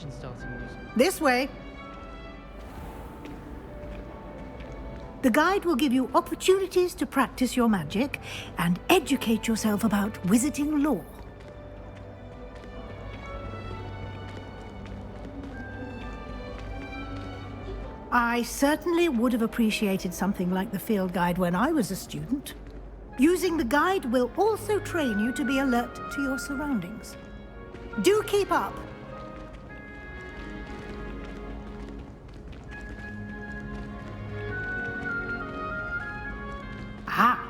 imagine starting music. This way. The guide will give you opportunities to practice your magic and educate yourself about wizarding lore. I certainly would have appreciated something like the field guide when I was a student. Using the guide will also train you to be alert to your surroundings. Do keep up. Ah,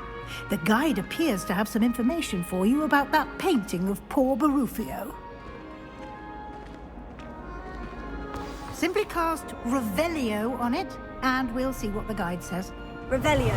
the guide appears to have some information for you about that painting of poor Baruffio. Simply cast Revelio on it, and we'll see what the guide says. Revelio.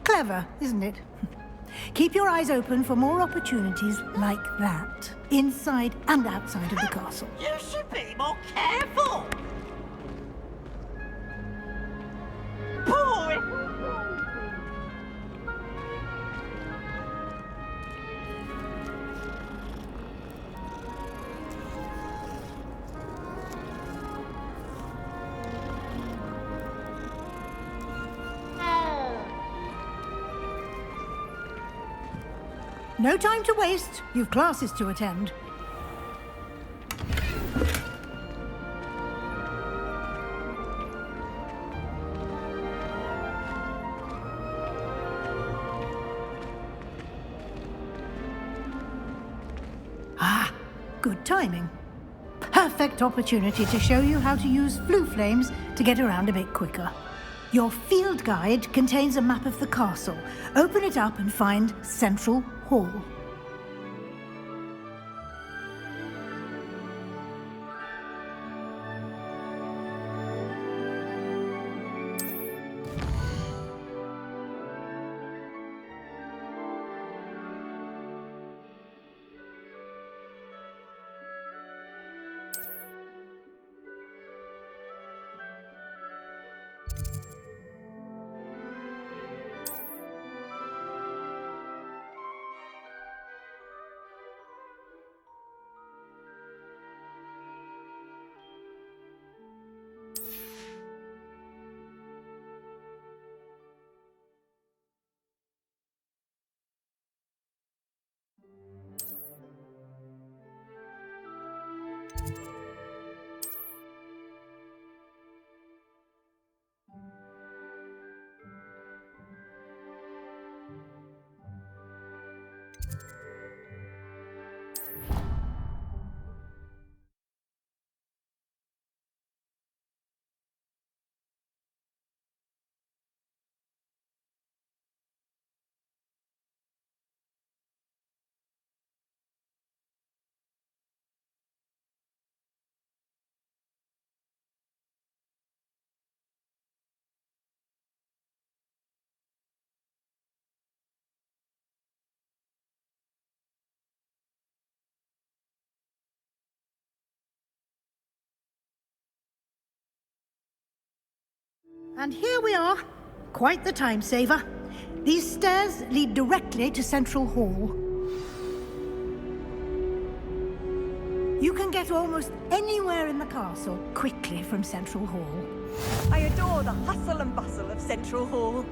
Clever, isn't it? Keep your eyes open for more opportunities like that, inside and outside of the castle. You should be more careful! Boy! No time to waste. You've classes to attend. Ah, good timing. Perfect opportunity to show you how to use flue flames to get around a bit quicker. Your field guide contains a map of the castle. Open it up and find Central Hall. And here we are. Quite the time saver. These stairs lead directly to Central Hall. You can get almost anywhere in the castle quickly from Central Hall. I adore the hustle and bustle of Central Hall.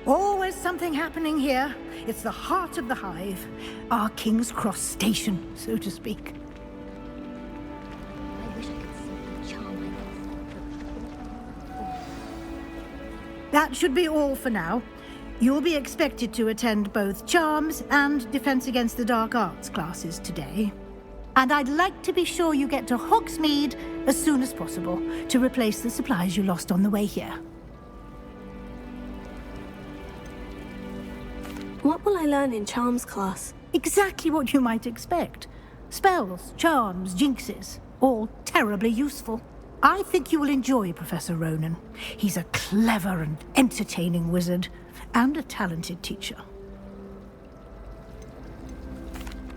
Always something happening here. It's the heart of the hive. Our King's Cross station, so to speak. I wish I could simply charm myself. That should be all for now. You'll be expected to attend both Charms and Defense Against the Dark Arts classes today. And I'd like to be sure you get to Hogsmeade as soon as possible to replace the supplies you lost on the way here. What will I learn in Charms class? Exactly what you might expect. Spells, charms, jinxes, all terribly useful. I think you will enjoy Professor Ronan. He's a clever and entertaining wizard, and a talented teacher.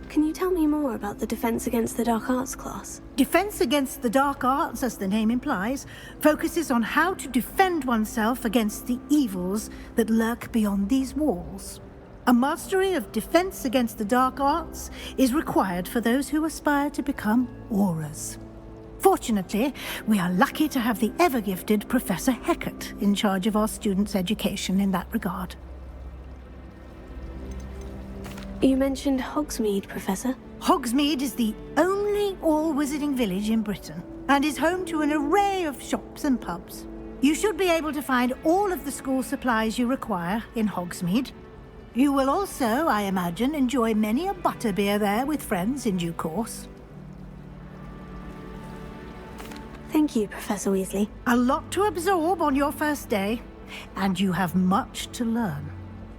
Can you tell me more about the Defense Against the Dark Arts class? Defense Against the Dark Arts, as the name implies, focuses on how to defend oneself against the evils that lurk beyond these walls. A mastery of Defense Against the Dark Arts is required for those who aspire to become auras. Fortunately, we are lucky to have the ever-gifted Professor Hecat in charge of our students' education in that regard. You mentioned Hogsmeade, Professor. Hogsmeade is the only all-wizarding village in Britain and is home to an array of shops and pubs. You should be able to find all of the school supplies you require in Hogsmeade. You will also, I imagine, enjoy many a butterbeer there with friends in due course. Thank you, Professor Weasley. A lot to absorb on your first day, and you have much to learn.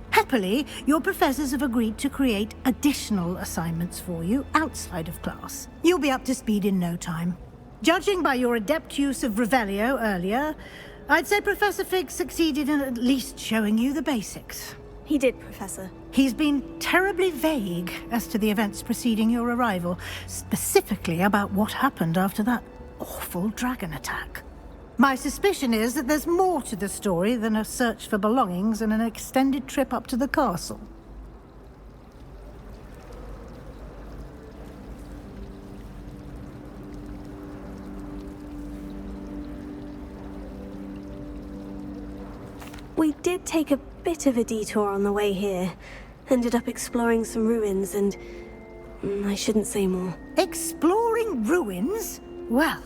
Happily, your professors have agreed to create additional assignments for you outside of class. You'll be up to speed in no time. Judging by your adept use of Revelio earlier, I'd say Professor Fig succeeded in at least showing you the basics. He did, Professor. He's been terribly vague as to the events preceding your arrival, specifically about what happened after that awful dragon attack. My suspicion is that there's more to the story than a search for belongings and an extended trip up to the castle. We did take a bit of a detour on the way here. Ended up exploring some ruins and... I shouldn't say more. Exploring ruins? Well,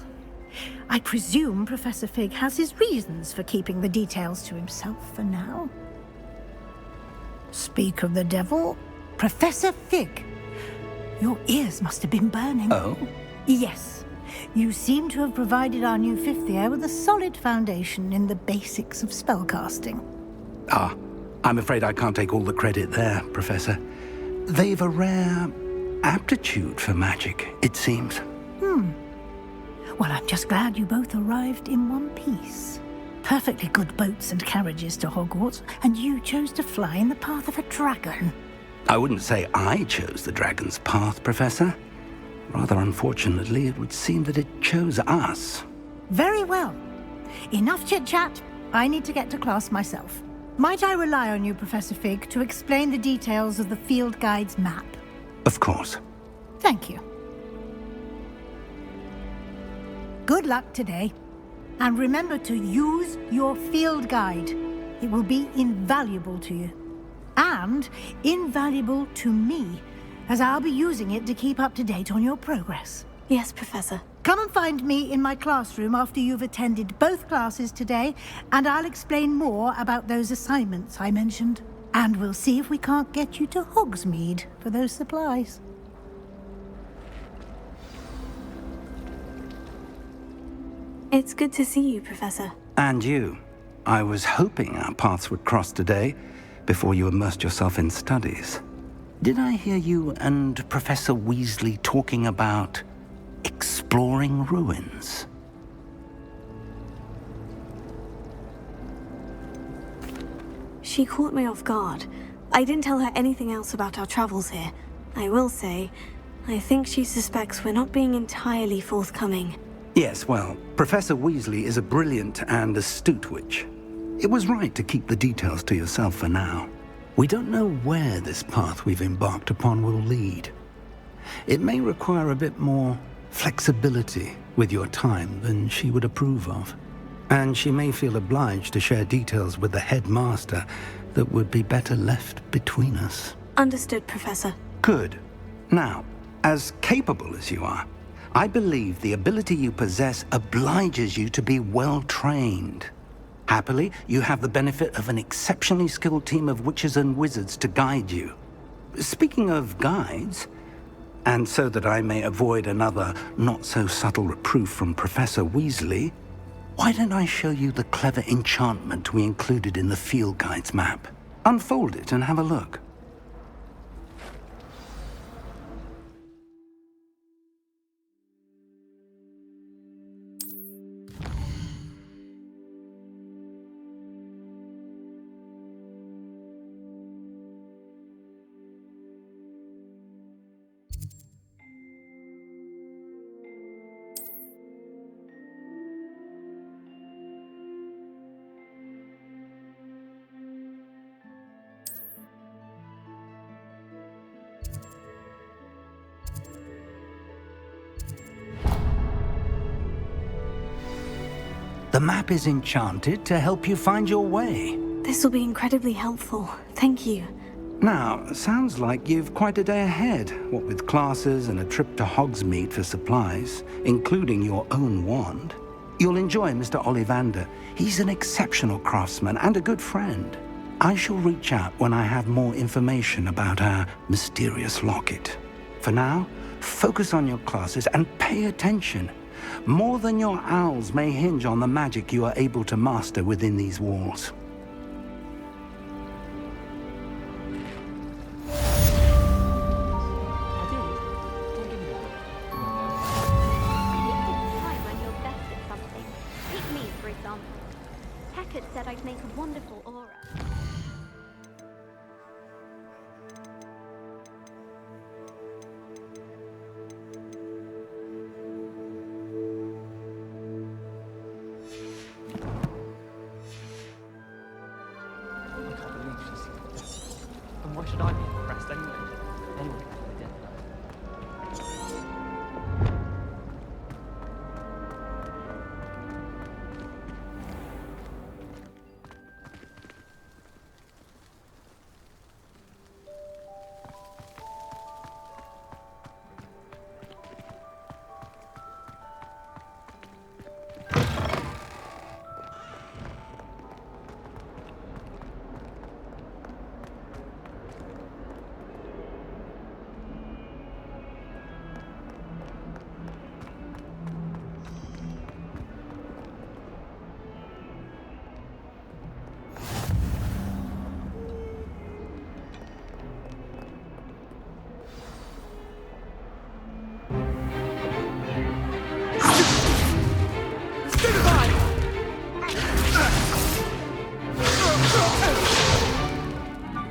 I presume Professor Fig has his reasons for keeping the details to himself for now. Speak of the devil, Professor Fig. Your ears must have been burning. Oh? Yes. You seem to have provided our new fifth year with a solid foundation in the basics of spellcasting. Ah, I'm afraid I can't take all the credit there, Professor. They've a rare aptitude for magic, it seems. Well, I'm just glad you both arrived in one piece. Perfectly good boats and carriages to Hogwarts, and you chose to fly in the path of a dragon. I wouldn't say I chose the dragon's path, Professor. Rather unfortunately, it would seem that it chose us. Very well. Enough chit-chat. I need to get to class myself. Might I rely on you, Professor Fig, to explain the details of the field guide's map? Of course. Thank you. Good luck today. And remember to use your field guide. It will be invaluable to you. And invaluable to me, as I'll be using it to keep up to date on your progress. Yes, Professor. Come and find me in my classroom after you've attended both classes today, and I'll explain more about those assignments I mentioned. And we'll see if we can't get you to Hogsmeade for those supplies. It's good to see you, Professor. And you. I was hoping our paths would cross today, before you immersed yourself in studies. Did I hear you and Professor Weasley talking about exploring ruins? She caught me off guard. I didn't tell her anything else about our travels here. I will say, I think she suspects we're not being entirely forthcoming. Yes, well, Professor Weasley is a brilliant and astute witch. It was right to keep the details to yourself for now. We don't know where this path we've embarked upon will lead. It may require a bit more flexibility with your time than she would approve of. And she may feel obliged to share details with the headmaster that would be better left between us. Understood, Professor. Good. Now, as capable as you are, I believe the ability you possess obliges you to be well trained. Happily, you have the benefit of an exceptionally skilled team of witches and wizards to guide you. Speaking of guides, and so that I may avoid another not-so-subtle reproof from Professor Weasley, why don't I show you the clever enchantment we included in the field guide's map? Unfold it and have a look. The map is enchanted to help you find your way. This will be incredibly helpful. Thank you. Now, sounds like you've quite a day ahead, what with classes and a trip to Hogsmeade for supplies, including your own wand. You'll enjoy Mr. Ollivander. He's an exceptional craftsman and a good friend. I shall reach out when I have more information about our mysterious locket. For now, focus on your classes and pay attention. More than your owls may hinge on the magic you are able to master within these walls. Said I'd make a wonderful aura. I can't believe she's impressed. And why should I be impressed anyway? Anyway, I did.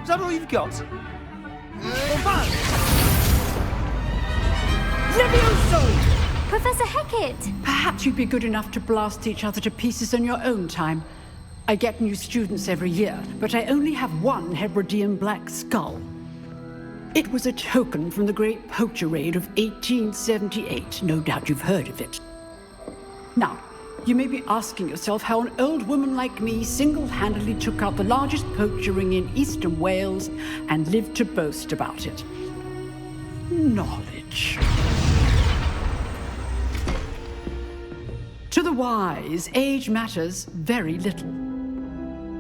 Is that all you've got? Levioso! Professor Hecat! Perhaps you'd be good enough to blast each other to pieces on your own time. I get new students every year, but I only have one Hebridean black skull. It was a token from the Great Poacher Raid of 1878. No doubt you've heard of it. Now, you may be asking yourself how an old woman like me single-handedly took out the largest poacher ring in eastern Wales and lived to boast about it. Knowledge. To the wise, age matters very little.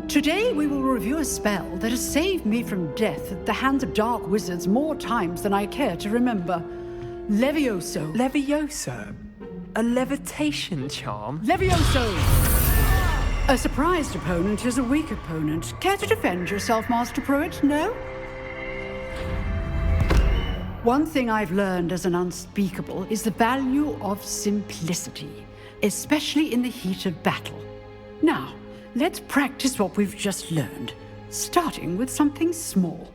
Today we will review a spell that has saved me from death at the hands of dark wizards more times than I care to remember. Levioso. Levioso? A levitation charm? Levioso! A surprised opponent is a weak opponent. Care to defend yourself, Master Pruitt? No? One thing I've learned as an unspeakable is the value of simplicity, especially in the heat of battle. Now, let's practice what we've just learned, starting with something small.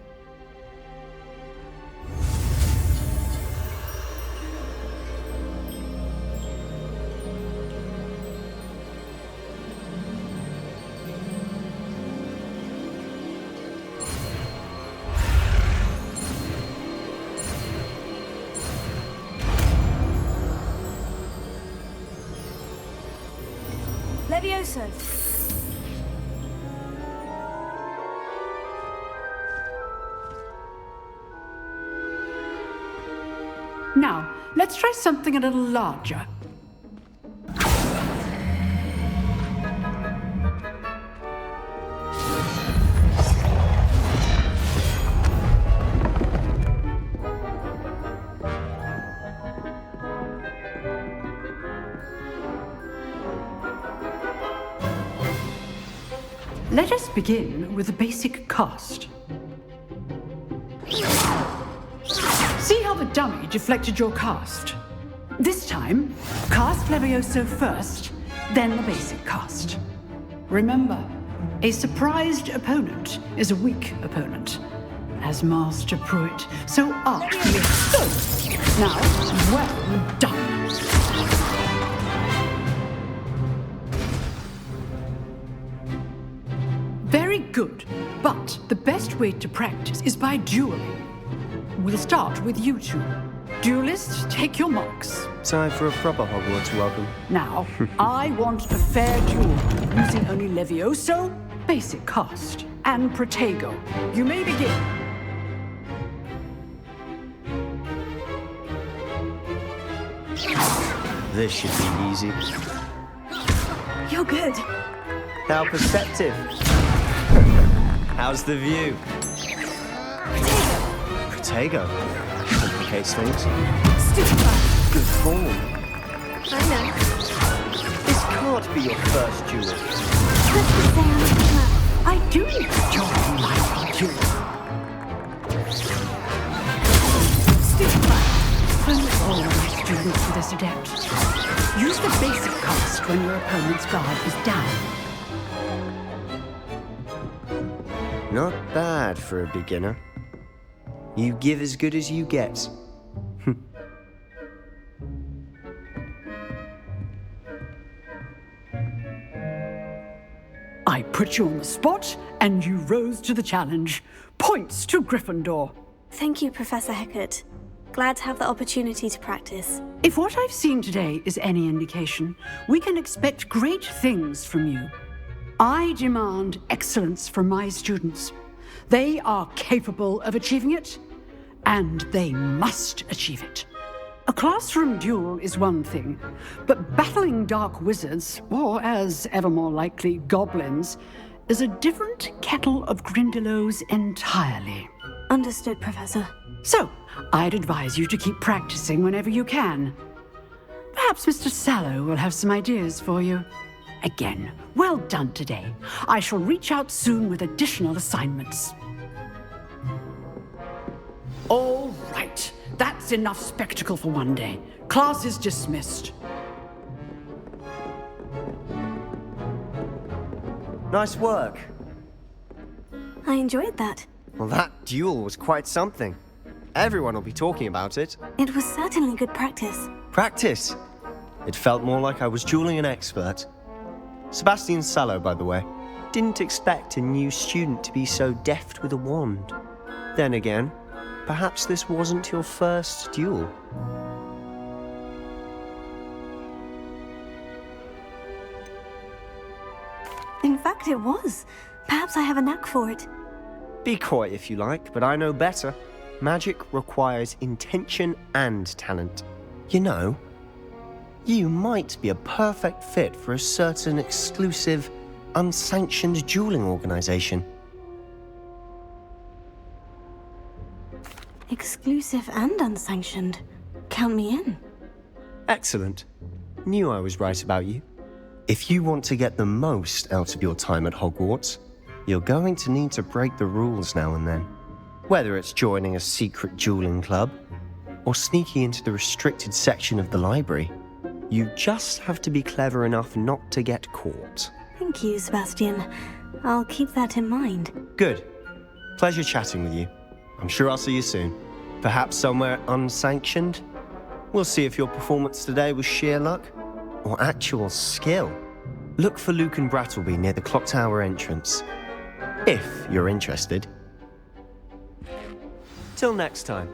Levioso. Now, let's try something a little larger. Let us begin with the basic cast. See how the dummy deflected your cast? This time, cast Levioso first, then the basic cast. Remember, a surprised opponent is a weak opponent, as Master Pruitt so artfully. So, now, well done. Very good, but the best way to practice is by dueling. We'll start with you two. Duelists, take your marks. Time for a proper Hogwarts welcome. Now, I want a fair duel, using only Levioso, basic cast, and Protego. You may begin. This should be easy. You're good. How perceptive. How's the view? Protego. Complicates things. Stupefy. Good form. I know. This can't be your first duel. Let's just say I'm a plan. I do enjoy my duel. Stupefy. Almost all of my students for this adept. Use the basic cast when your opponent's guard is down. Not bad for a beginner. You give as good as you get. I put you on the spot, and you rose to the challenge. Points to Gryffindor. Thank you, Professor Hecat. Glad to have the opportunity to practice. If what I've seen today is any indication, we can expect great things from you. I demand excellence from my students. They are capable of achieving it, and they must achieve it. A classroom duel is one thing, but battling dark wizards, or as ever more likely, goblins, is a different kettle of Grindylows entirely. Understood, Professor. So, I'd advise you to keep practicing whenever you can. Perhaps Mr. Sallow will have some ideas for you. Again, well done today. I shall reach out soon with additional assignments. All right. That's enough spectacle for one day. Class is dismissed. Nice work. I enjoyed that. Well, that duel was quite something. Everyone will be talking about it. It was certainly good practice. Practice. It felt more like I was dueling an expert. Sebastian Sallow, by the way. Didn't expect a new student to be so deft with a wand. Then again, perhaps this wasn't your first duel. In fact, it was. Perhaps I have a knack for it. Be coy if you like, but I know better. Magic requires intention and talent. You know, you might be a perfect fit for a certain exclusive, unsanctioned dueling organization. Exclusive and unsanctioned. Count me in. Excellent. Knew I was right about you. If you want to get the most out of your time at Hogwarts, you're going to need to break the rules now and then. Whether it's joining a secret dueling club, or sneaking into the restricted section of the library, you just have to be clever enough not to get caught. Thank you, Sebastian. I'll keep that in mind. Good. Pleasure chatting with you. I'm sure I'll see you soon. Perhaps somewhere unsanctioned? We'll see if your performance today was sheer luck or actual skill. Look for Luke and Brattleby near the clock tower entrance, if you're interested. Till next time.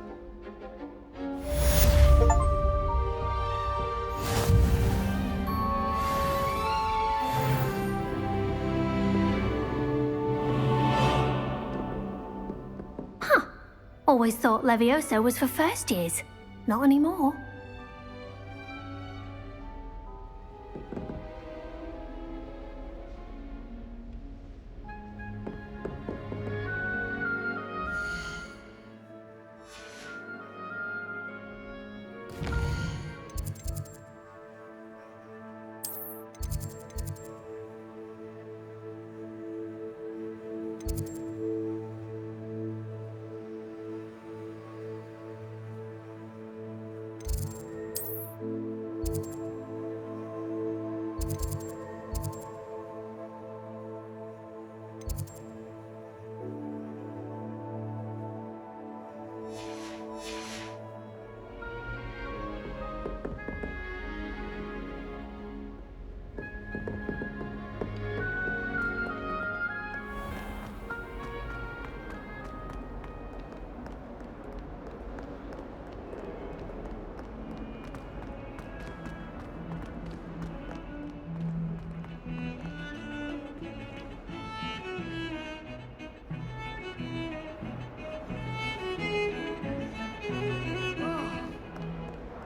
Always thought Levioso was for first years. Not anymore.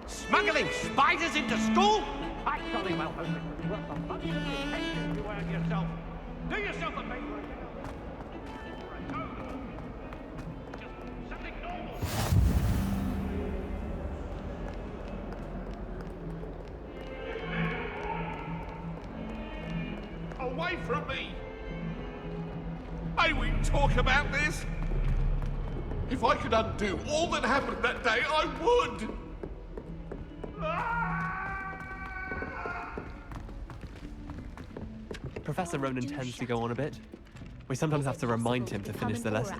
Smuggling spiders into school? I jolly well hope it's worth the money and the attention you earn yourself. Do yourself a favor. Or a toad. Just something normal. Away from me! May we talk about this? If I could undo all that happened that day, I would! Professor Ronan tends to go on a bit. We sometimes have to remind him to finish the lesson.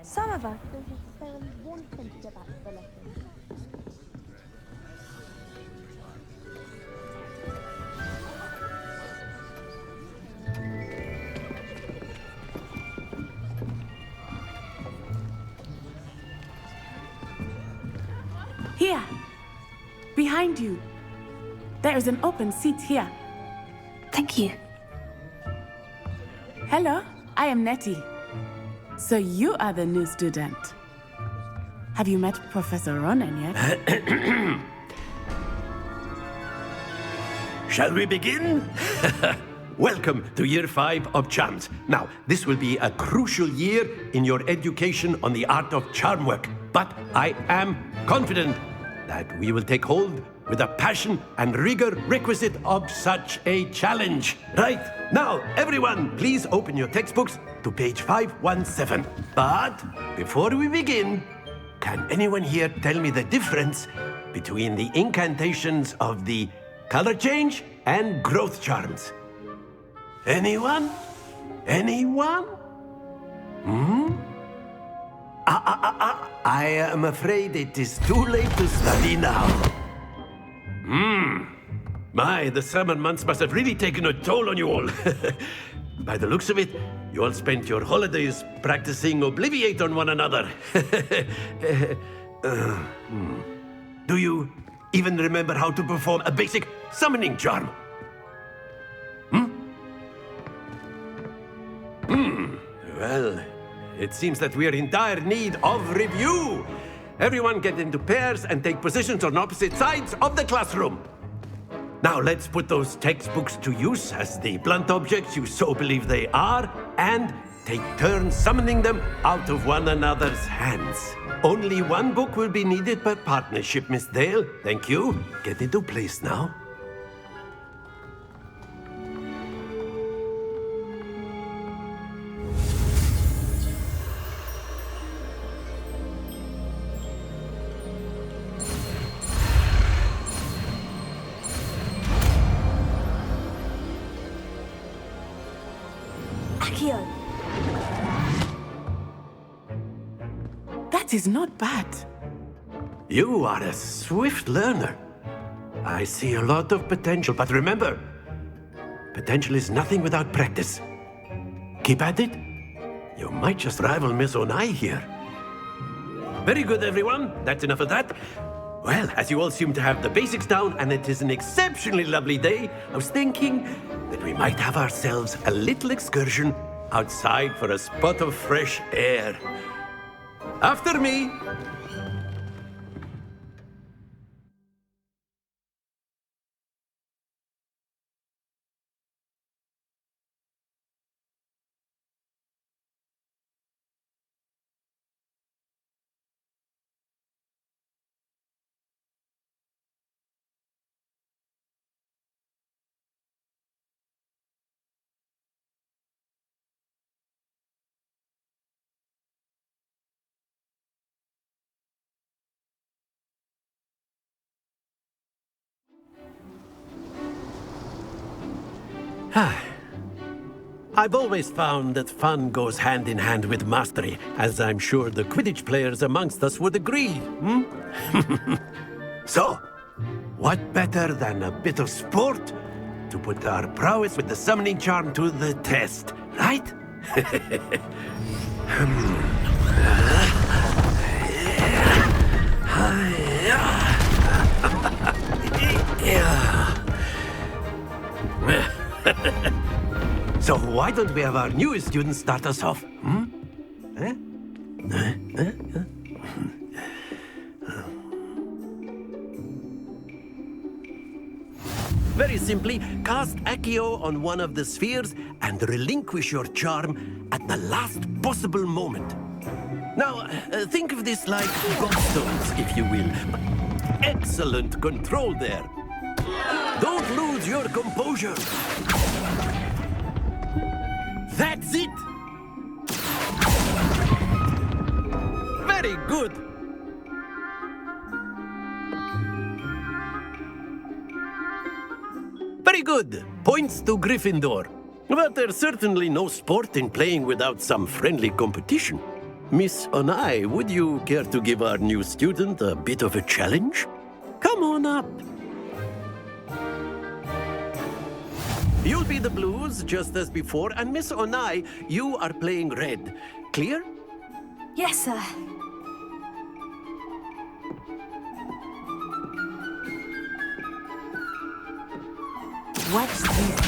Some of us don't necessarily want him to go back to the lesson. Here, behind you. There is an open seat here. Thank you. Hello, I am Nettie. So you are the new student. Have you met Professor Ronan yet? Shall we begin? Welcome to Year 5 of Charms. Now, this will be a crucial year in your education on the art of charm work. But I am confident that we will take hold with the passion and rigor requisite of such a challenge. Right, now, everyone, please open your textbooks to page 517. But before we begin, can anyone here tell me the difference between the incantations of the color change and growth charms? Anyone? Anyone? I am afraid it is too late to study now. My, the summer months must have really taken a toll on you all. By the looks of it, you all spent your holidays practicing Obliviate on one another. Do you even remember how to perform a basic summoning charm? Well, it seems that we are in dire need of review. Everyone get into pairs and take positions on opposite sides of the classroom. Now let's put those textbooks to use as the blunt objects you so believe they are, and take turns summoning them out of one another's hands. Only one book will be needed per partnership, Miss Dale. Thank you. Get into place now. Accio. That is not bad. You are a swift learner. I see a lot of potential, but remember, potential is nothing without practice. Keep at it. You might just rival Miss Onai here. Very good, everyone. That's enough of that. Well, as you all seem to have the basics down, and it is an exceptionally lovely day, I was thinking that we might have ourselves a little excursion outside for a spot of fresh air. After me. I've always found that fun goes hand in hand with mastery, as I'm sure the Quidditch players amongst us would agree. So, what better than a bit of sport to put our prowess with the summoning charm to the test, right? So why don't we have our newest student start us off? Very simply, cast Accio on one of the spheres and relinquish your charm at the last possible moment. Now, think of this like gobstones, if you will. Excellent control there. Don't lose your composure. That's it! Very good! Very good! Points to Gryffindor. But there's certainly no sport in playing without some friendly competition. Miss Onai, would you care to give our new student a bit of a challenge? Come on up. You'll be the blues, just as before, and Miss Onai, you are playing red. Clear? Yes, sir. Watch this.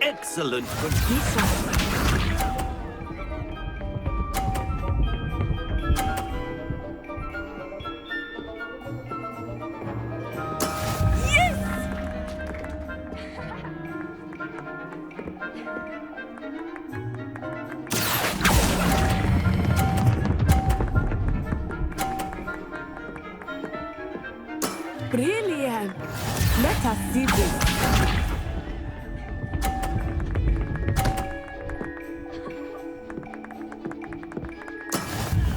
Excellent. Brilliant. Let us see this.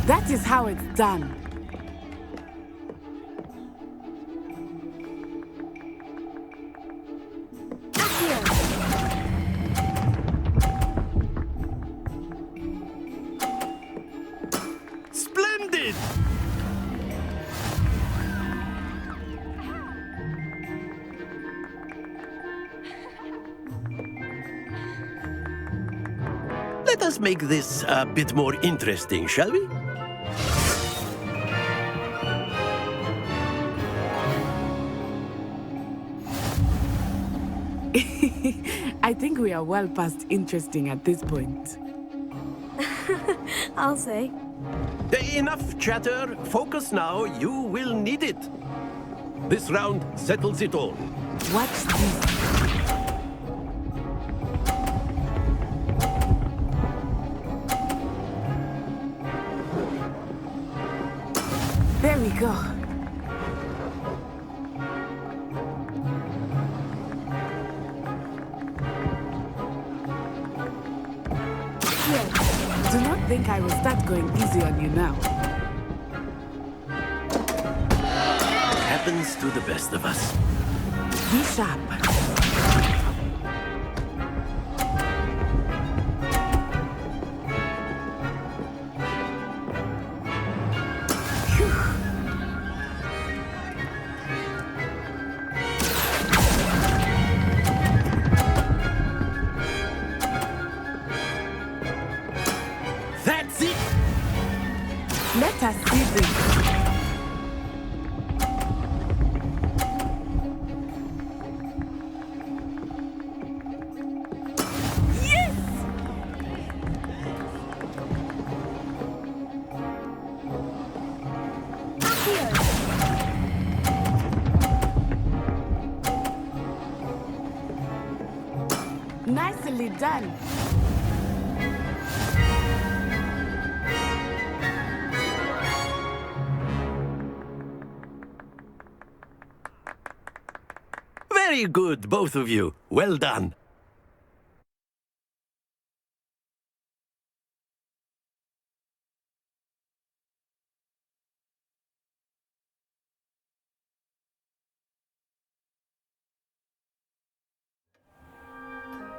That is how it's done. Splendid! Let us make this a bit more interesting, shall we? I think we are well past interesting at this point. I'll say. Enough chatter. Focus now. You will need it. This round settles it all. Watch this. There we go. Do not think I will start going easy on you now. Happens to the best of us. Be sharp. Nicely done. Very good, both of you. Well done.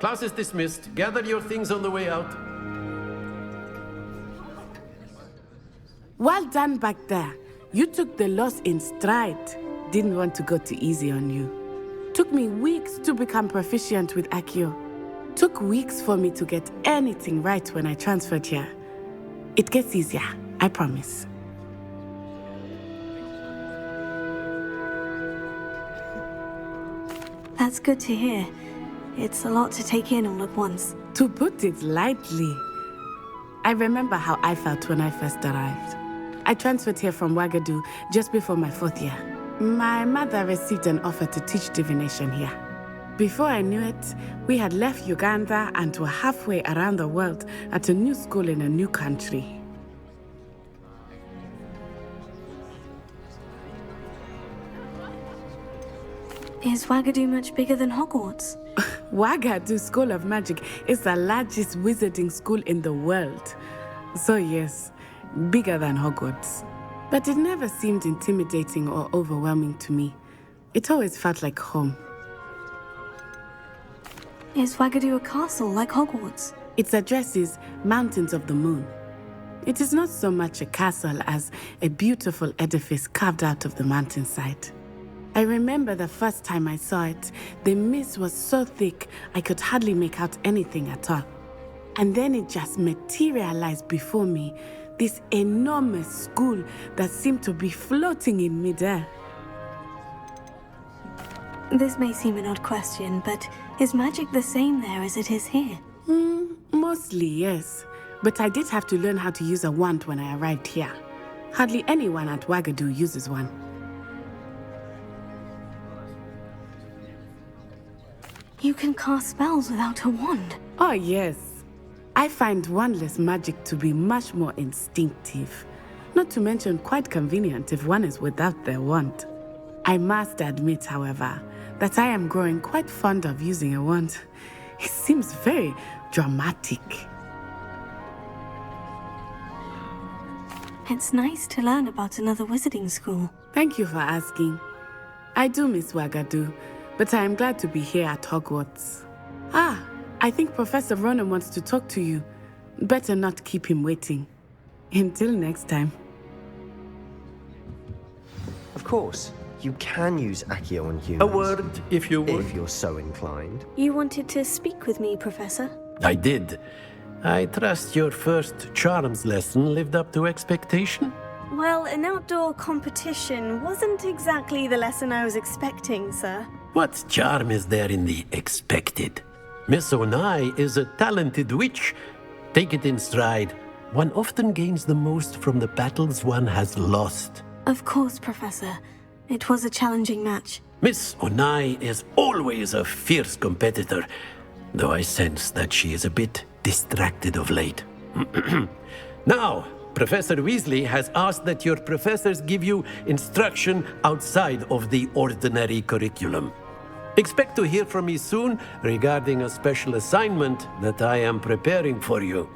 Class is dismissed. Gather your things on the way out. Well done back there. You took the loss in stride. Didn't want to go too easy on you. Took me weeks to become proficient with Accio. Took weeks for me to get anything right when I transferred here. It gets easier, I promise. That's good to hear. It's a lot to take in all at once. To put it lightly, I remember how I felt when I first arrived. I transferred here from Ouagadougou just before my 4th year. My mother received an offer to teach divination here. Before I knew it, we had left Uganda and were halfway around the world at a new school in a new country. Is Ouagadougou much bigger than Hogwarts? Ouagadougou School of Magic is the largest wizarding school in the world. So yes, bigger than Hogwarts. But it never seemed intimidating or overwhelming to me. It always felt like home. Is Ouagadougou a castle like Hogwarts? Its address is Mountains of the Moon. It is not so much a castle as a beautiful edifice carved out of the mountainside. I remember the first time I saw it, the mist was so thick I could hardly make out anything at all. And then it just materialized before me, this enormous school that seemed to be floating in midair. This may seem an odd question, but is magic the same there as it is here? Mostly, yes. But I did have to learn how to use a wand when I arrived here. Hardly anyone at Ouagadougou uses one. You can cast spells without a wand? Oh, yes. I find wandless magic to be much more instinctive. Not to mention quite convenient if one is without their wand. I must admit, however, that I am growing quite fond of using a wand. It seems very dramatic. It's nice to learn about another wizarding school. Thank you for asking. I do miss Ouagadougou, but I am glad to be here at Hogwarts. I think Professor Ronan wants to talk to you. Better not keep him waiting. Until next time. Of course, you can use Accio on humans. A word, if you would. If you're so inclined. You wanted to speak with me, Professor? I did. I trust your first charms lesson lived up to expectation? Well, an outdoor competition wasn't exactly the lesson I was expecting, sir. What charm is there in the expected? Miss Onai is a talented witch. Take it in stride. One often gains the most from the battles one has lost. Of course, Professor. It was a challenging match. Miss Onai is always a fierce competitor, though I sense that she is a bit distracted of late. Now, Professor Weasley has asked that your professors give you instruction outside of the ordinary curriculum. Expect to hear from me soon regarding a special assignment that I am preparing for you.